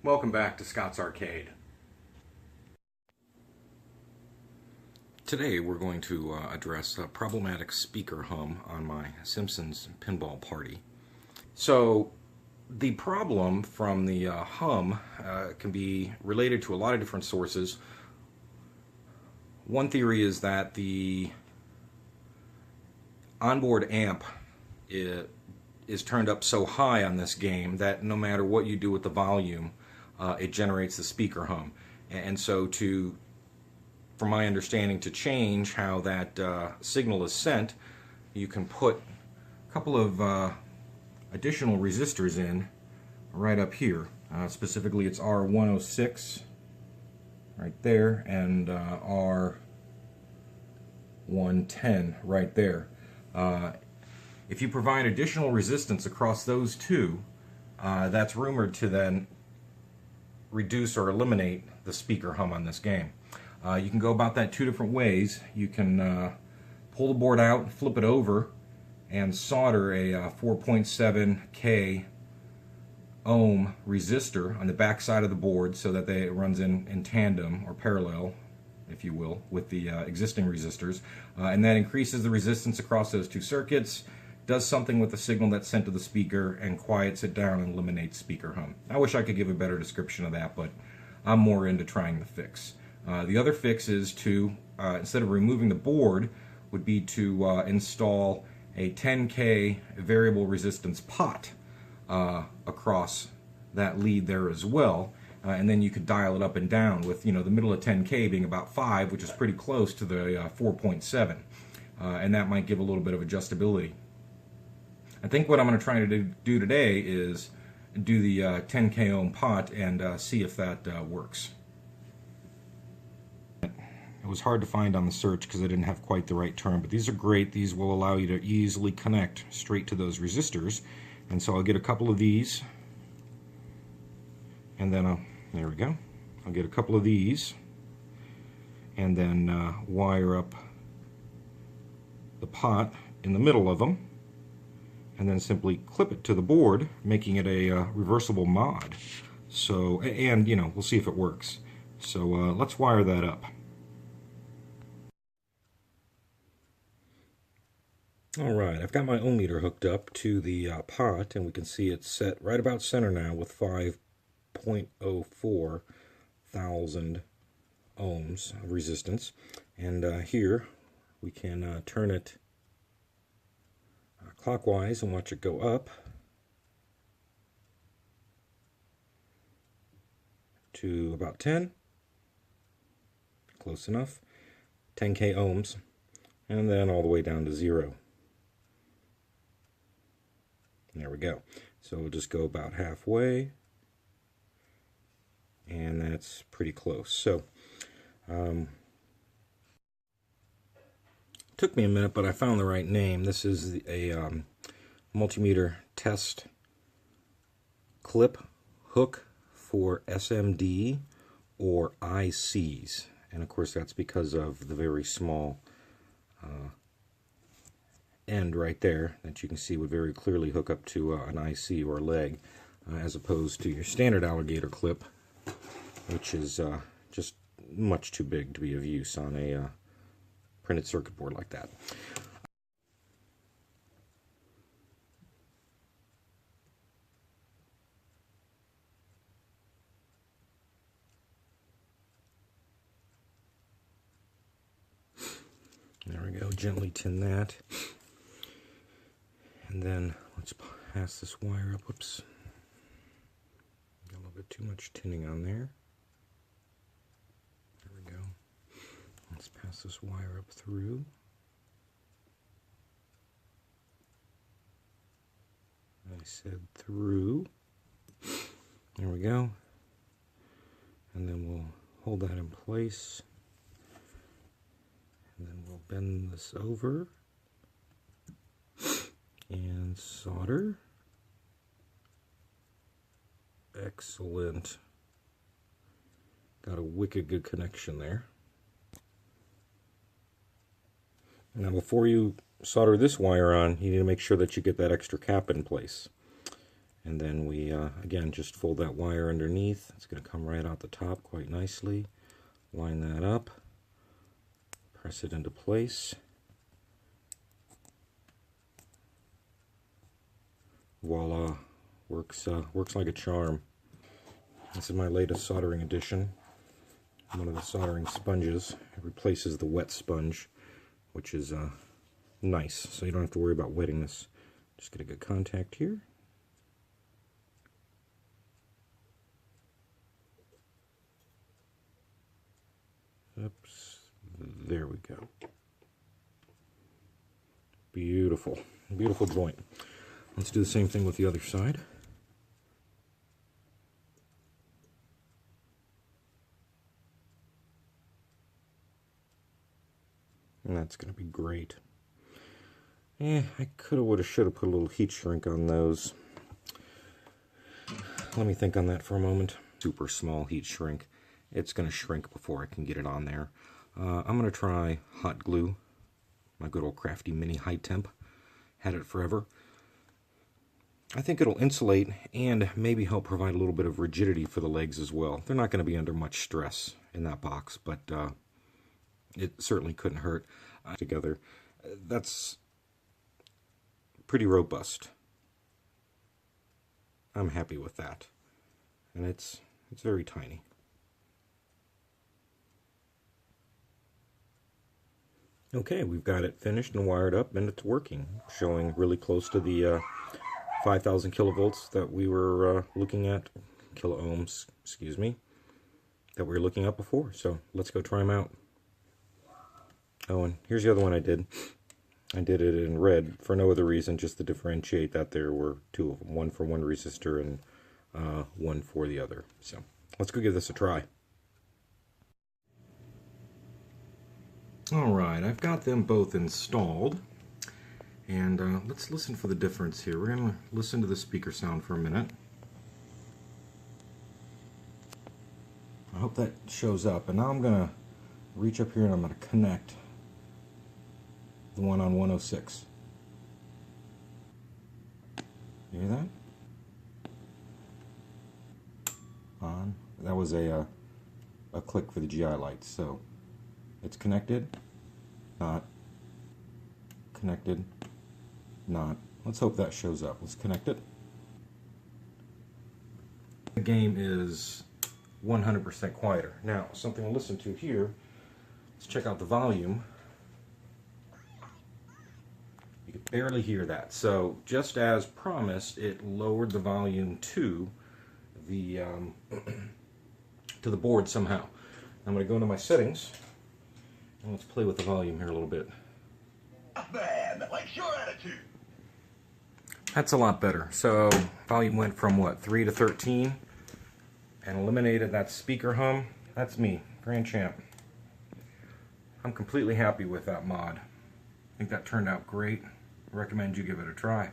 Welcome back to Scott's Arcade. Today we're going to address a problematic speaker hum on my Simpsons pinball party. So the problem from the hum can be related to a lot of different sources. One theory is that the onboard amp is turned up so high on this game that no matter what you do with the volume, it generates the speaker hum. And so from my understanding, to change how that signal is sent, you can put a couple of additional resistors in right up here. Specifically, it's R106 right there and R110 right there. If you provide additional resistance across those two, that's rumored to then reduce or eliminate the speaker hum on this game. You can go about that two different ways. You can pull the board out, flip it over, and solder a 4.7K ohm resistor on the back side of the board so that it runs in tandem or parallel, if you will, with the existing resistors. And that increases the resistance across those two circuits, does something with the signal that's sent to the speaker, and quiets it down and eliminates speaker hum. I wish I could give a better description of that, but I'm more into trying the fix. The other fix is to, instead of removing the board, would be to install a 10K variable resistance pot across that lead there as well. And then you could dial it up and down with, the middle of 10K being about 5, which is pretty close to the 4.7. And that might give a little bit of adjustability. I think what I'm going to try to do today is do the 10K ohm pot and see if that works. It was hard to find on the search because I didn't have quite the right term, but these are great. These will allow you to easily connect straight to those resistors. And so I'll get a couple of these, and then there we go. I'll get a couple of these, and then wire up the pot in the middle of them, and then simply clip it to the board, making it a reversible mod. So, and we'll see if it works. So let's wire that up. Alright, I've got my ohm meter hooked up to the pot, and we can see it's set right about center now with 5.04 thousand ohms of resistance. And here we can turn it clockwise and watch it go up to about 10, close enough, 10K ohms, and then all the way down to 0. There we go. So we'll just go about halfway, and that's pretty close. So took me a minute, but I found the right name. This is a multimeter test clip hook for SMD or ICs, and of course that's because of the very small end right there that you can see would very clearly hook up to an IC or leg, as opposed to your standard alligator clip, which is just much too big to be of use on a printed circuit board like that. There we go, gently tin that. And then let's pass this wire up. Whoops. Got a little bit too much tinning on there. There we go. Let's pass this wire up through. I said through. There we go. And then we'll hold that in place. And then we'll bend this over and solder. Excellent. Got a wicked good connection there. Now before you solder this wire on, you need to make sure that you get that extra cap in place. And then we, again, just fold that wire underneath. It's going to come right out the top quite nicely. Line that up. Press it into place. Voila. Works like a charm. This is my latest soldering edition. One of the soldering sponges. It replaces the wet sponge, which is nice, so you don't have to worry about wetting this. Just get a good contact here. Oops, there we go. Beautiful, beautiful joint. Let's do the same thing with the other side. And that's going to be great. I coulda, woulda, shoulda put a little heat shrink on those. Let me think on that for a moment. Super small heat shrink. It's going to shrink before I can get it on there. I'm going to try hot glue. My good old crafty mini high temp. Had it forever. I think it'll insulate and maybe help provide a little bit of rigidity for the legs as well. They're not going to be under much stress in that box, but it certainly couldn't hurt. Together. That's pretty robust. I'm happy with that. And it's very tiny. Okay, we've got it finished and wired up, and it's working, showing really close to the 5,000 kilovolts that we were looking at, kilo ohms, excuse me, that we were looking at before. So let's go try them out. Oh, and here's the other one I did. I did it in red for no other reason, just to differentiate that there were two of them, one for one resistor and one for the other. So let's go give this a try. Alright, I've got them both installed, and let's listen for the difference here. We're going to listen to the speaker sound for a minute. I hope that shows up, and now I'm going to reach up here and I'm going to connect the one on 106. You hear that? On. That was a click for the GI lights, so it's connected, not, connected, not. Let's hope that shows up. Let's connect it. The game is 100% quieter. Now, something to listen to here. Let's check out the volume. You can barely hear that. So, just as promised, it lowered the volume to the board somehow. I'm going to go into my settings. And let's play with the volume here a little bit. Man, like your attitude. That's a lot better. So volume went from what, 3 to 13, and eliminated that speaker hum. That's me, Grand Champ. I'm completely happy with that mod. I think that turned out great. I recommend you give it a try.